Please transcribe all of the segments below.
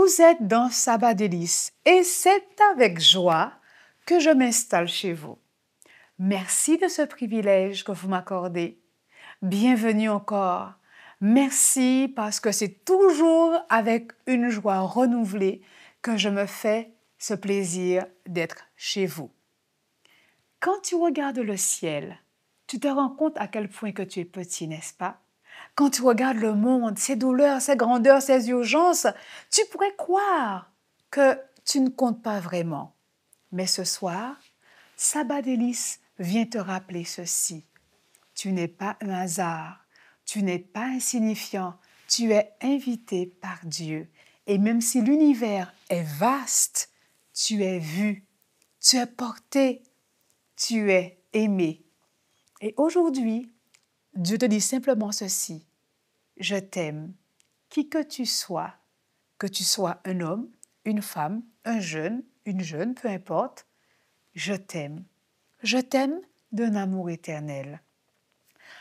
Vous êtes dans Sabbat Délices et c'est avec joie que je m'installe chez vous. Merci de ce privilège que vous m'accordez. Bienvenue encore. Merci parce que c'est toujours avec une joie renouvelée que je me fais ce plaisir d'être chez vous. Quand tu regardes le ciel, tu te rends compte à quel point que tu es petit, n'est-ce pas? Quand tu regardes le monde, ses douleurs, ses grandeurs, ses urgences, tu pourrais croire que tu ne comptes pas vraiment. Mais ce soir, Sabbat Délices vient te rappeler ceci. Tu n'es pas un hasard, tu n'es pas insignifiant, tu es invité par Dieu. Et même si l'univers est vaste, tu es vu, tu es porté, tu es aimé. Et aujourd'hui, Dieu te dit simplement ceci. Je t'aime, qui que tu sois un homme, une femme, un jeune, une jeune, peu importe, je t'aime. Je t'aime d'un amour éternel.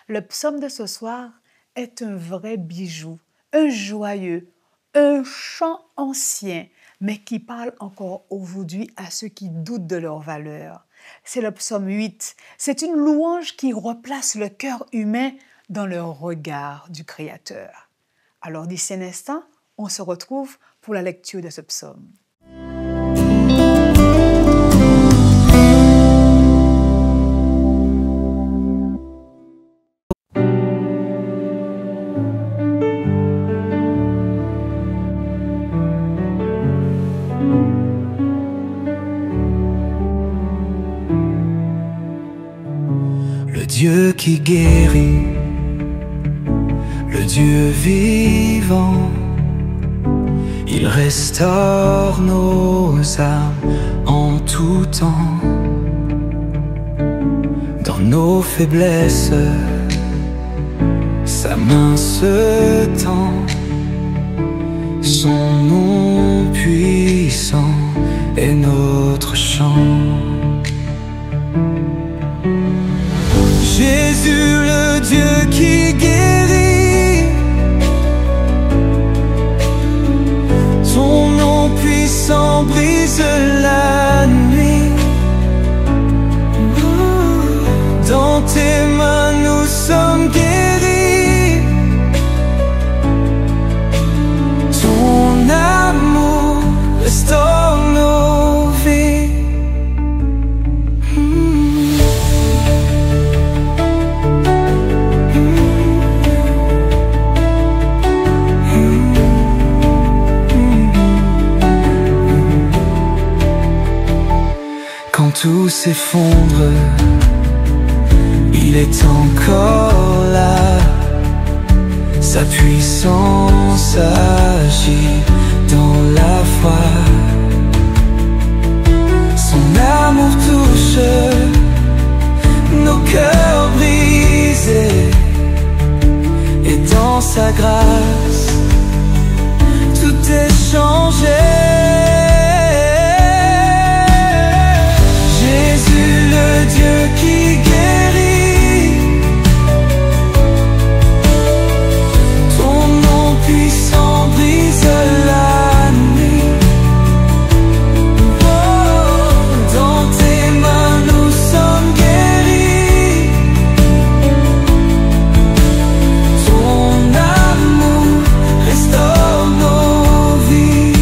Le psaume de ce soir est un vrai bijou, un joyeux, un chant ancien, mais qui parle encore aujourd'hui à ceux qui doutent de leur valeur. C'est le psaume 8. C'est une louange qui replace le cœur humain dans le regard du Créateur. Alors d'ici un instant, on se retrouve pour la lecture de ce psaume. Le Dieu qui guérit, le Dieu vivant, il restaure nos âmes en tout temps. Dans nos faiblesses, sa main se tend, son nom puissant est notre chant. Jésus, le Dieu qui guérit, ton nom puissant brise la nuit. Dans tes mains nous sommes guéris, ton amour restaure nos vies. Quand tout s'effondre, il est encore là. Sa puissance agit dans la foi. Son amour touche nos cœurs brisés, et dans sa grâce, tout est changé. Le Dieu qui guérit, ton nom puissant brise la nuit. Oh, dans tes mains nous sommes guéris, ton amour restaure nos vies.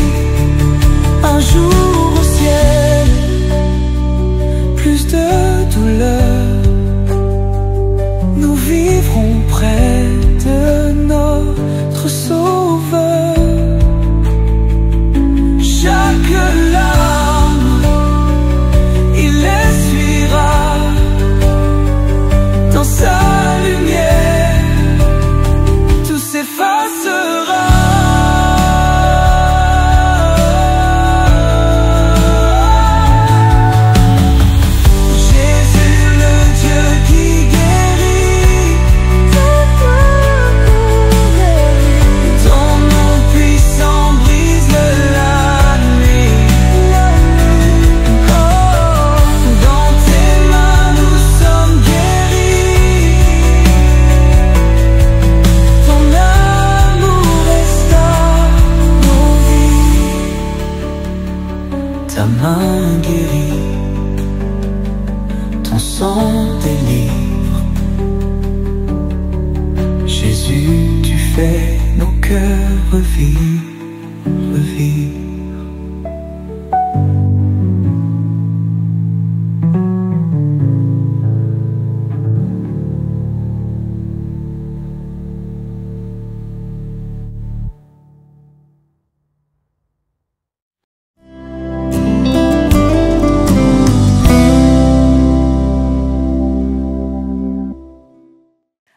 fais nos cœurs revivre, revivre.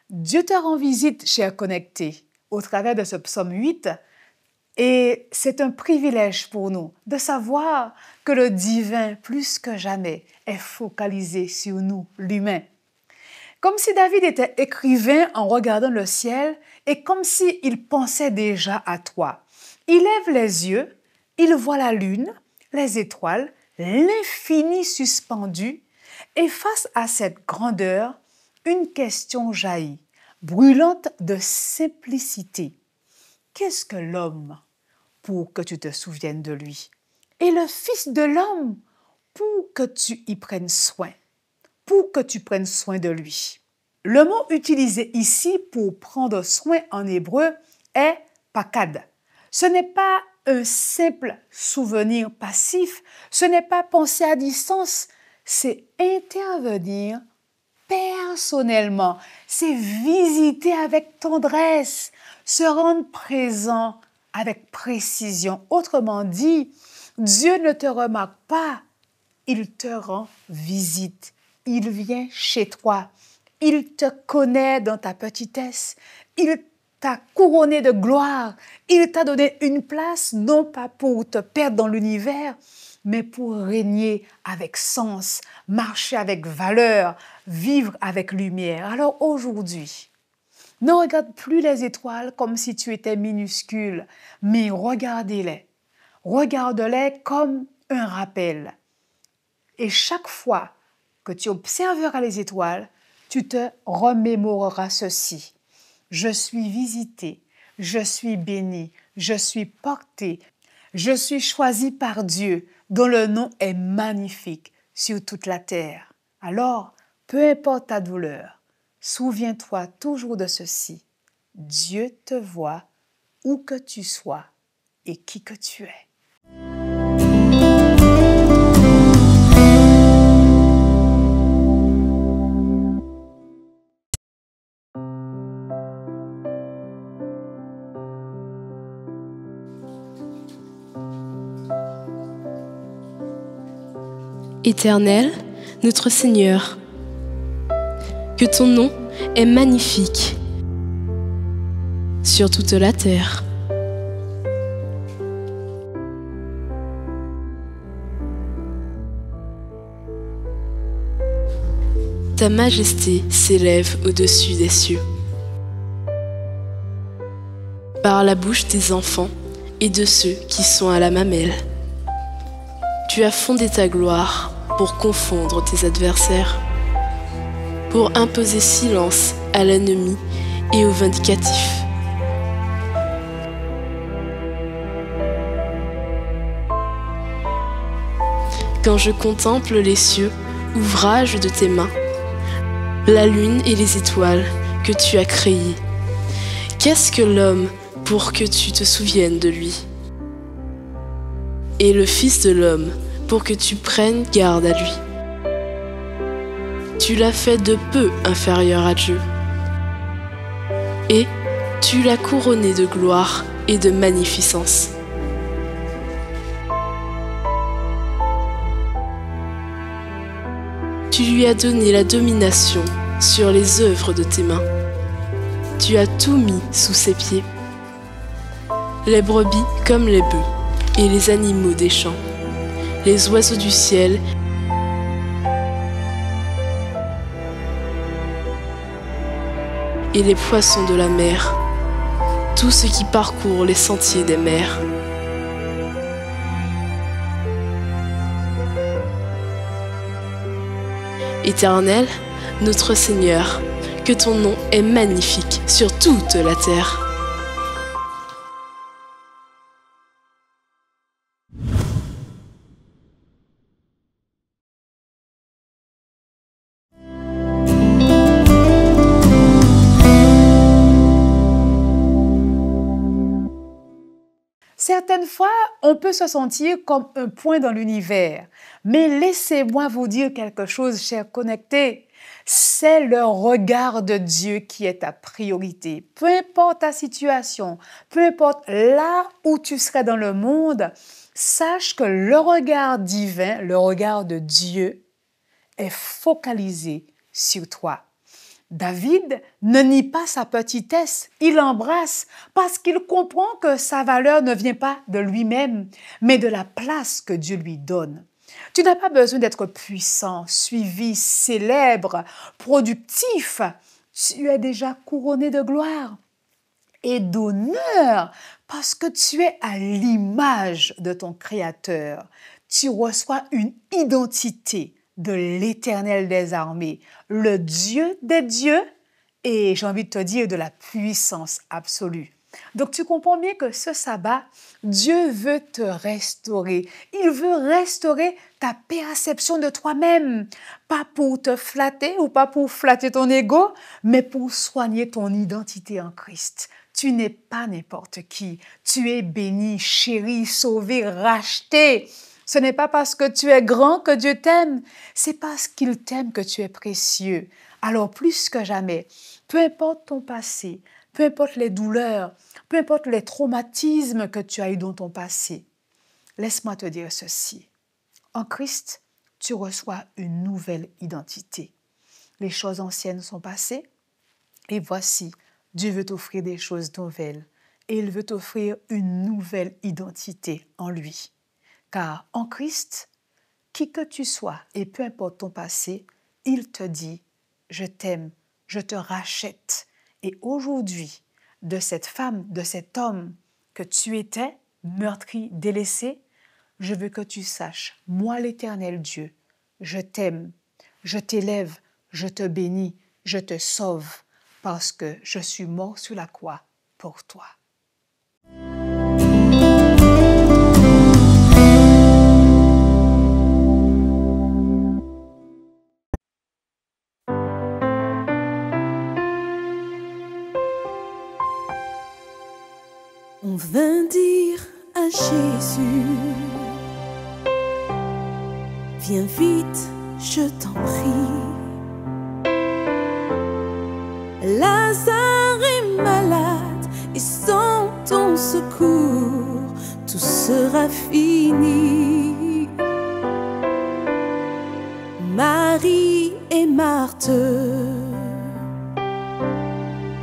Dieu te rend visite, cher connecté, au travers de ce psaume 8, et c'est un privilège pour nous de savoir que le divin, plus que jamais, est focalisé sur nous, l'humain. Comme si David était écrivain en regardant le ciel et comme s'il pensait déjà à toi. Il lève les yeux, il voit la lune, les étoiles, l'infini suspendu, et face à cette grandeur, une question jaillit, brûlante de simplicité. Qu'est-ce que l'homme pour que tu te souviennes de lui? Et le Fils de l'homme pour que tu y prennes soin, pour que tu prennes soin de lui. Le mot utilisé ici pour prendre soin en hébreu est pakad. Ce n'est pas un simple souvenir passif, ce n'est pas penser à distance, c'est intervenir personnellement, c'est visiter avec tendresse, se rendre présent avec précision. Autrement dit, Dieu ne te remarque pas, il te rend visite. Il vient chez toi. Il te connaît dans ta petitesse. Il t'a couronné de gloire. Il t'a donné une place, non pas pour te perdre dans l'univers, mais pour régner avec sens, marcher avec valeur, vivre avec lumière. Alors aujourd'hui, ne regarde plus les étoiles comme si tu étais minuscule, mais regardez-les. Regarde-les comme un rappel. Et chaque fois que tu observeras les étoiles, tu te remémoreras ceci. Je suis visité, je suis béni, je suis porté, je suis choisi par Dieu, dont le nom est magnifique sur toute la terre. Alors, peu importe ta douleur, souviens-toi toujours de ceci. Dieu te voit où que tu sois et qui que tu es. Éternel, notre Seigneur, que ton nom est magnifique sur toute la terre. Ta majesté s'élève au-dessus des cieux. Par la bouche des enfants et de ceux qui sont à la mamelle, tu as fondé ta gloire pour confondre tes adversaires, pour imposer silence à l'ennemi et au vindicatif. Quand je contemple les cieux, ouvrage de tes mains, la lune et les étoiles que tu as créées, qu'est-ce que l'homme pour que tu te souviennes de lui? Et le Fils de l'homme pour que tu prennes garde à lui. Tu l'as fait de peu inférieur à Dieu. Et tu l'as couronné de gloire et de magnificence. Tu lui as donné la domination sur les œuvres de tes mains. Tu as tout mis sous ses pieds. Les brebis comme les bœufs et les animaux des champs, les oiseaux du ciel et les poissons de la mer, tout ce qui parcourt les sentiers des mers. Éternel, notre Seigneur, que ton nom est magnifique sur toute la terre. Certaines fois, on peut se sentir comme un point dans l'univers. Mais laissez-moi vous dire quelque chose, chers connectés. C'est le regard de Dieu qui est ta priorité. Peu importe ta situation, peu importe là où tu serais dans le monde, sache que le regard divin, le regard de Dieu, est focalisé sur toi. David ne nie pas sa petitesse, il l'embrasse parce qu'il comprend que sa valeur ne vient pas de lui-même, mais de la place que Dieu lui donne. Tu n'as pas besoin d'être puissant, suivi, célèbre, productif. Tu es déjà couronné de gloire et d'honneur parce que tu es à l'image de ton Créateur. Tu reçois une identité de l'Éternel des armées, le Dieu des dieux et j'ai envie de te dire de la puissance absolue. Donc tu comprends bien que ce sabbat, Dieu veut te restaurer. Il veut restaurer ta perception de toi-même, pas pour te flatter ou pas pour flatter ton ego, mais pour soigner ton identité en Christ. Tu n'es pas n'importe qui. Tu es béni, chéri, sauvé, racheté. Ce n'est pas parce que tu es grand que Dieu t'aime, c'est parce qu'il t'aime que tu es précieux. Alors plus que jamais, peu importe ton passé, peu importe les douleurs, peu importe les traumatismes que tu as eus dans ton passé, laisse-moi te dire ceci. En Christ, tu reçois une nouvelle identité. Les choses anciennes sont passées et voici, Dieu veut t'offrir des choses nouvelles et il veut t'offrir une nouvelle identité en lui. Car en Christ, qui que tu sois et peu importe ton passé, il te dit « Je t'aime, je te rachète ». Et aujourd'hui, de cette femme, de cet homme que tu étais, meurtri, délaissé, je veux que tu saches, moi l'Éternel Dieu, je t'aime, je t'élève, je te bénis, je te sauve, parce que je suis mort sur la croix pour toi. On vint dire à Jésus, viens vite, je t'en prie. Lazare est malade et sans ton secours, tout sera fini. Marie et Marthe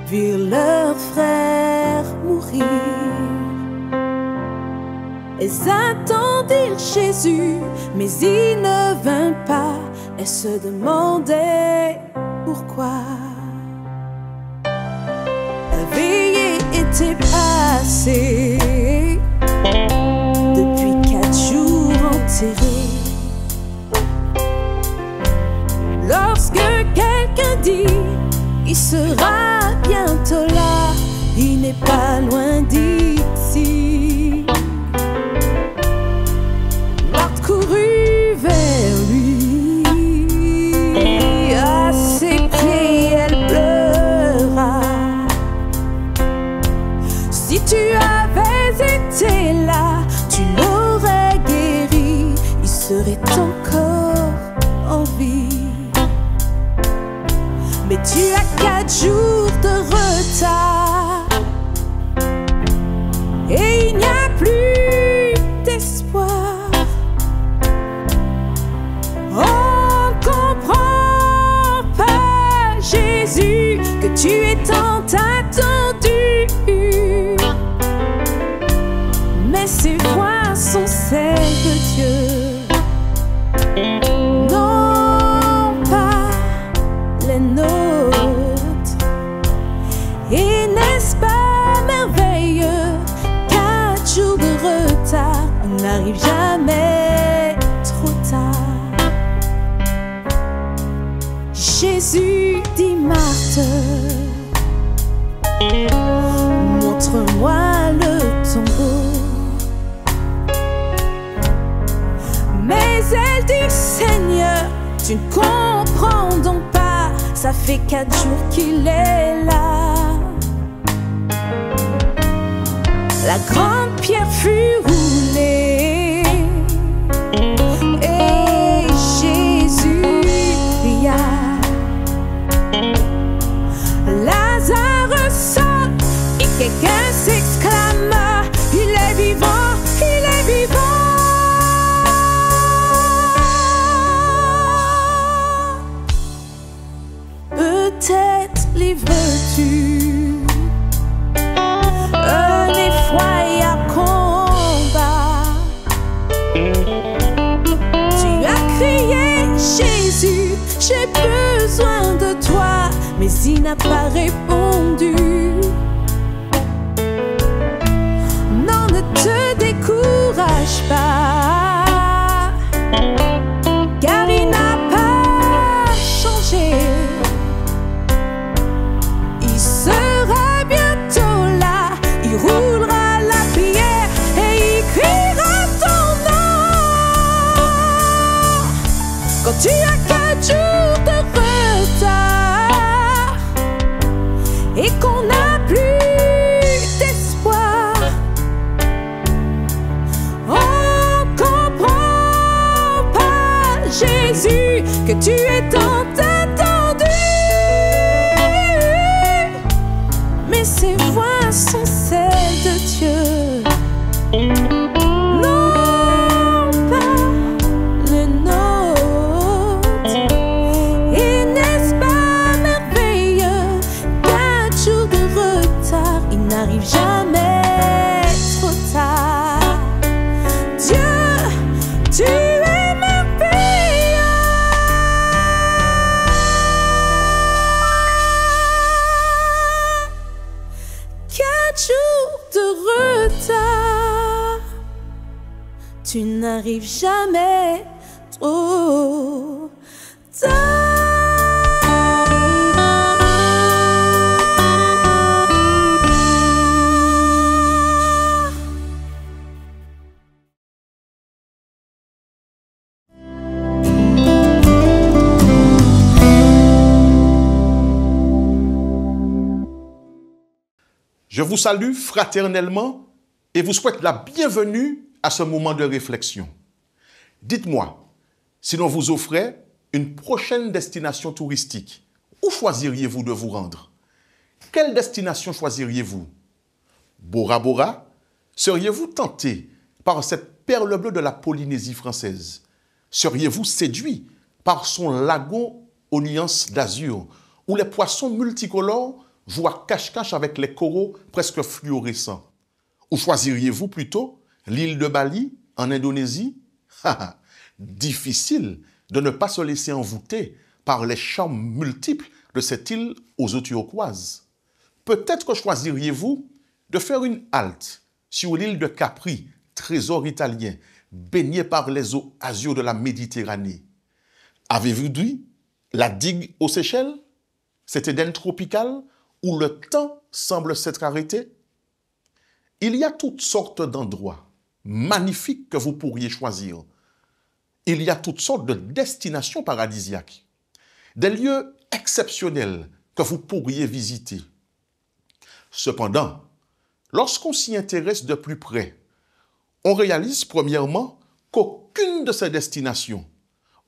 virent leur frère mourir. Elles attendirent Jésus, mais il ne vint pas. Elles se demandaient pourquoi. La veillée était passée, depuis 4 jours enterrés. Lorsque quelqu'un dit, il sera bientôt là, il n'est pas loin d'ici. Marthe courut vers lui, à ses pieds elle pleura. Si tu avais été là, tu l'aurais guéri, il serait encore en vie. Mais tu as 4 jours de retard et il n'y a plus d'espoir. On comprend pas, Jésus, que tu es tant attendu. Mais ces voix sont celles de Dieu. Et n'est-ce pas merveilleux, 4 jours de retard, on n'arrive jamais trop tard. Jésus dit Marthe, montre-moi le tombeau. Mais elle dit Seigneur, tu ne comprends donc pas, ça fait 4 jours qu'il est là. La grande pierre fut roulée et Jésus pria. Lazare sort et quelqu'un s'exclama, il est vivant, il est vivant. Peut-être livres-tu un effroyable combat. Tu as crié, Jésus, j'ai besoin de toi, mais il n'a pas répondu. Non, ne te décourage pas, car il n'a pas changé. Il sera bientôt là, il roulera la pierre et il criera ton nom. Quand tu as 4 jours de retard et qu'on n'a plus d'espoir, on comprend pas, Jésus, que tu es tant attendu. Mais ces voix sont celles de Dieu, non pas le nôtre. Et n'est-ce pas merveilleux, 4 jours de retard, il n'arrive jamais trop tard. Dieu, tu es merveilleux. 4 jours de retard, tu n'arrives jamais trop tard. Je vous salue fraternellement et vous souhaite la bienvenue à ce moment de réflexion. Dites-moi, si l'on vous offrait une prochaine destination touristique, où choisiriez-vous de vous rendre? Quelle destination choisiriez-vous? Bora Bora? Seriez-vous tenté par cette perle bleue de la Polynésie française? Seriez-vous séduit par son lagon aux nuances d'azur, où les poissons multicolores jouent à cache-cache avec les coraux presque fluorescents? Ou choisiriez-vous plutôt l'île de Bali, en Indonésie? Difficile de ne pas se laisser envoûter par les charmes multiples de cette île aux eaux turquoises. Peut-être que choisiriez-vous de faire une halte sur l'île de Capri, trésor italien, baigné par les eaux azur de la Méditerranée. Avez-vous dit la digue aux Seychelles, cet Éden tropical où le temps semble s'être arrêté? Il y a toutes sortes d'endroits magnifiques que vous pourriez choisir. Il y a toutes sortes de destinations paradisiaques, des lieux exceptionnels que vous pourriez visiter. Cependant, lorsqu'on s'y intéresse de plus près, on réalise premièrement qu'aucune de ces destinations,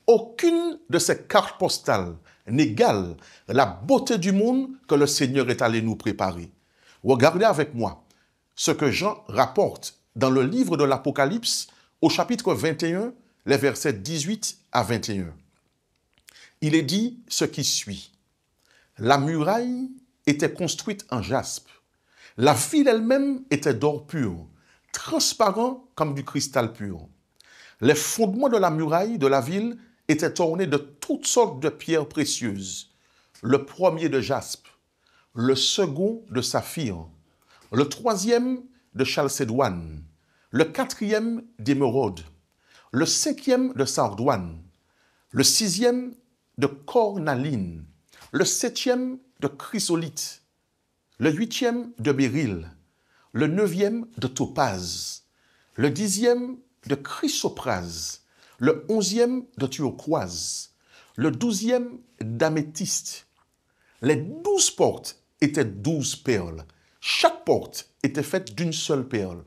aucune de ces cartes postales n'égale la beauté du monde que le Seigneur est allé nous préparer. Regardez avec moi ce que Jean rapporte dans le livre de l'Apocalypse au chapitre 21, les versets 18 à 21. Il est dit ce qui suit. La muraille était construite en jaspe. La ville elle-même était d'or pur, transparent comme du cristal pur. Les fondements de la muraille de la ville étaient ornés de toutes sortes de pierres précieuses. Le premier de jaspe, le second de saphir, le troisième de chalcédoine, le quatrième d'émeraude, le cinquième de sardoine, le sixième de cornaline, le septième de chrysolite, le huitième de béryl, le neuvième de topaze, le dixième de chrysoprase, le 11e de turquoise, le 12e d'améthyste. Les 12 portes étaient 12 perles. Chaque porte était faite d'une seule perle.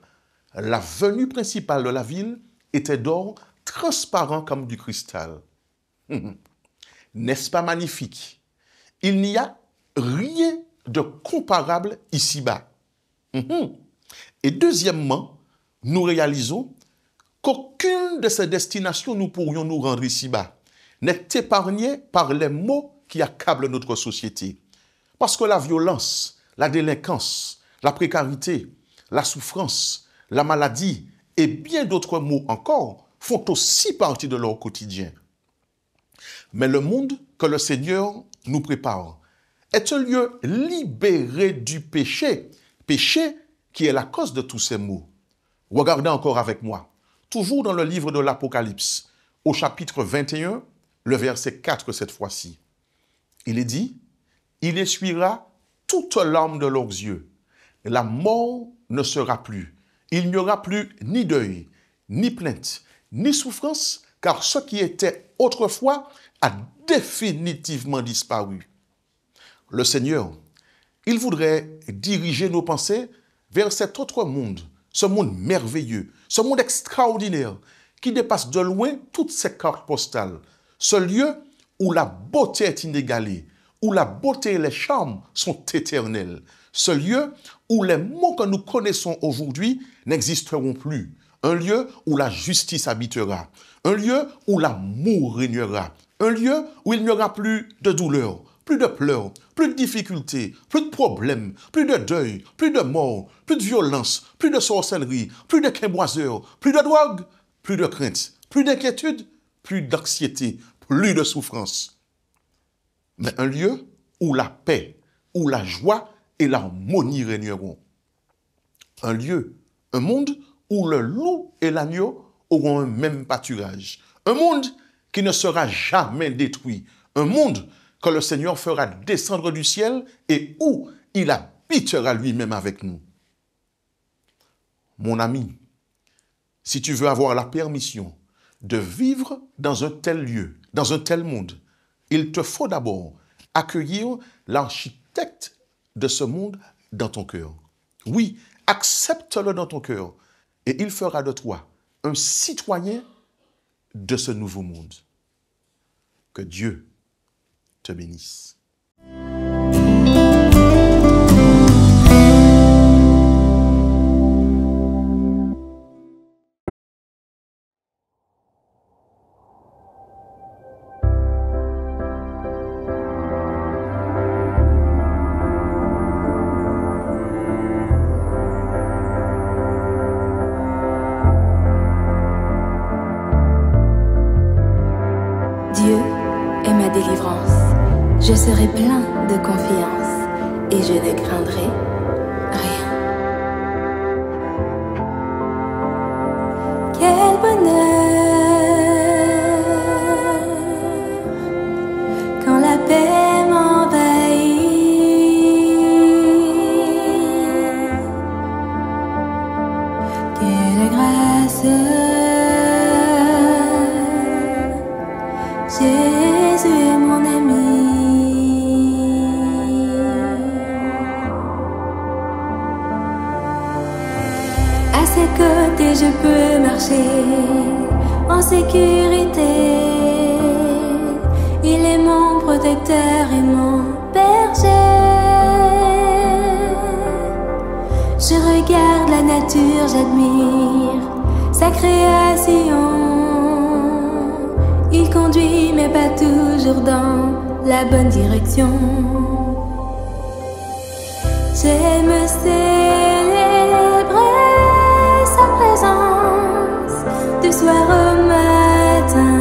la venue principale de la ville était d'or transparent comme du cristal. N'est-ce pas magnifique? Il n'y a rien de comparable ici-bas. Et deuxièmement, nous réalisons qu'aucune de ces destinations nous pourrions nous rendre ici-bas n'est épargnée par les maux qui accablent notre société. Parce que la violence, la délinquance, la précarité, la souffrance, la maladie et bien d'autres maux encore font aussi partie de leur quotidien. Mais le monde que le Seigneur nous prépare est un lieu libéré du péché, péché qui est la cause de tous ces maux. Regardez encore avec moi, toujours dans le livre de l'Apocalypse, au chapitre 21, le verset 4 cette fois-ci. Il est dit, « Il essuiera toute larme de leurs yeux. La mort ne sera plus. Il n'y aura plus ni deuil, ni plainte, ni souffrance, car ce qui était autrefois a définitivement disparu. » Le Seigneur, il voudrait diriger nos pensées vers cet autre monde, ce monde merveilleux, ce monde extraordinaire qui dépasse de loin toutes ces cartes postales, ce lieu où la beauté est inégalée, où la beauté et les charmes sont éternels, ce lieu où les mots que nous connaissons aujourd'hui n'existeront plus, un lieu où la justice habitera, un lieu où l'amour régnera, un lieu où il n'y aura plus de douleur, plus de pleurs, plus de difficultés, plus de problèmes, plus de deuil, plus de mort, plus de violence, plus de sorcellerie, plus de quémoiseur, plus de drogue, plus de crainte, plus d'inquiétude, plus d'anxiété, plus de souffrance. Mais un lieu où la paix, où la joie et l'harmonie régneront. Un lieu, un monde où le loup et l'agneau auront un même pâturage. Un monde qui ne sera jamais détruit. Un monde que le Seigneur fera descendre du ciel et où il habitera lui-même avec nous. Mon ami, si tu veux avoir la permission de vivre dans un tel lieu, dans un tel monde, il te faut d'abord accueillir l'architecte de ce monde dans ton cœur. Oui, accepte-le dans ton cœur et il fera de toi un citoyen de ce nouveau monde. Que Dieu te bénisse. Dieu est ma délivrance. Je serai plein de confiance et je ne craindrai rien. Quel bonheur quand la paix m'envahit. Quelle grâce, Jésus est mon ami. À ses côtés je peux marcher en sécurité. Il est mon protecteur et mon berger. Je regarde la nature, j'admire sa création. Il conduit mais pas toujours dans la bonne direction. J'aime célébrer sa présence du soir au matin.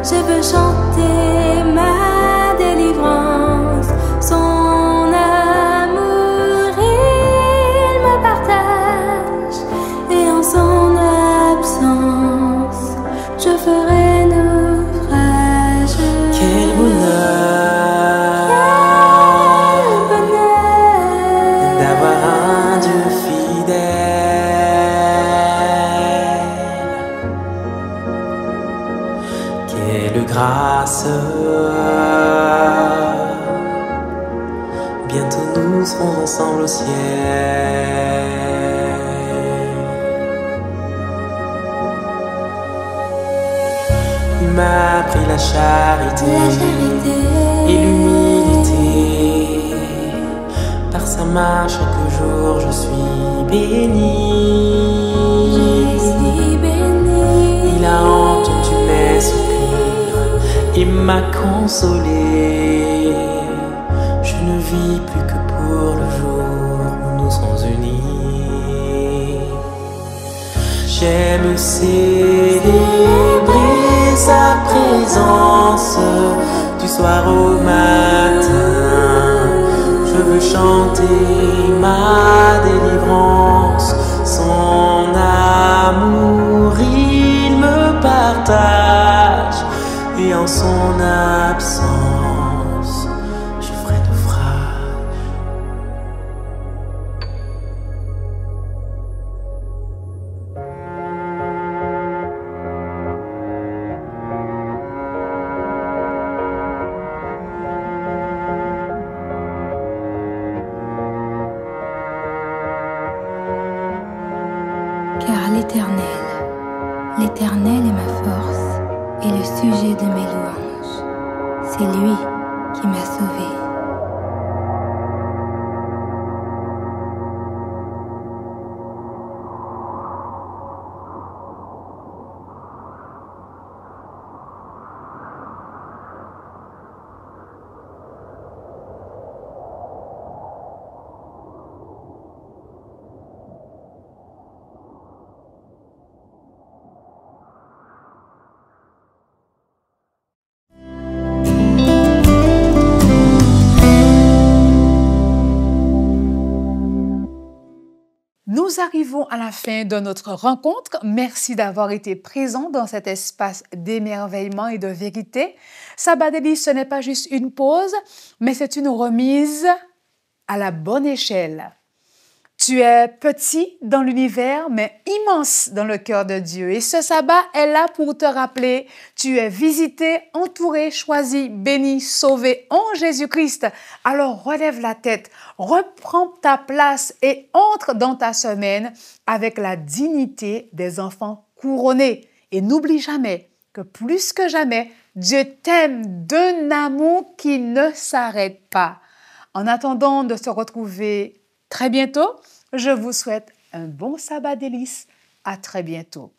Je veux chanter ma délivrance. Son amour il me partage et en son absence je ferai naufrage. Quel bonheur d'avoir un Dieu fidèle. Quelle grâce, bientôt nous serons ensemble au ciel. m'as appris la charité et l'humilité. Par sa main, chaque jour, je suis béni. Il a entendu mes soupirs et m'a consolé. Je ne vis plus que pour le jour où nous serons unis. J'aime célébrer sa présence du soir au matin. Je veux chanter ma délivrance, son amour il me partage, et en son absence je ferai naufrage. Car l'Éternel est ma force et le sujet de mes louanges. C'est lui qui m'a sauvée. Nous arrivons à la fin de notre rencontre. Merci d'avoir été présent dans cet espace d'émerveillement et de vérité. Sabbat Délices, ce n'est pas juste une pause, mais c'est une remise à la bonne échelle. Tu es petit dans l'univers, mais immense dans le cœur de Dieu. Et ce sabbat est là pour te rappeler, tu es visité, entouré, choisi, béni, sauvé en Jésus-Christ. Alors relève la tête, reprends ta place et entre dans ta semaine avec la dignité des enfants couronnés. Et n'oublie jamais que plus que jamais, Dieu t'aime d'un amour qui ne s'arrête pas. En attendant de se retrouver très bientôt, je vous souhaite un bon sabbat délice. À très bientôt.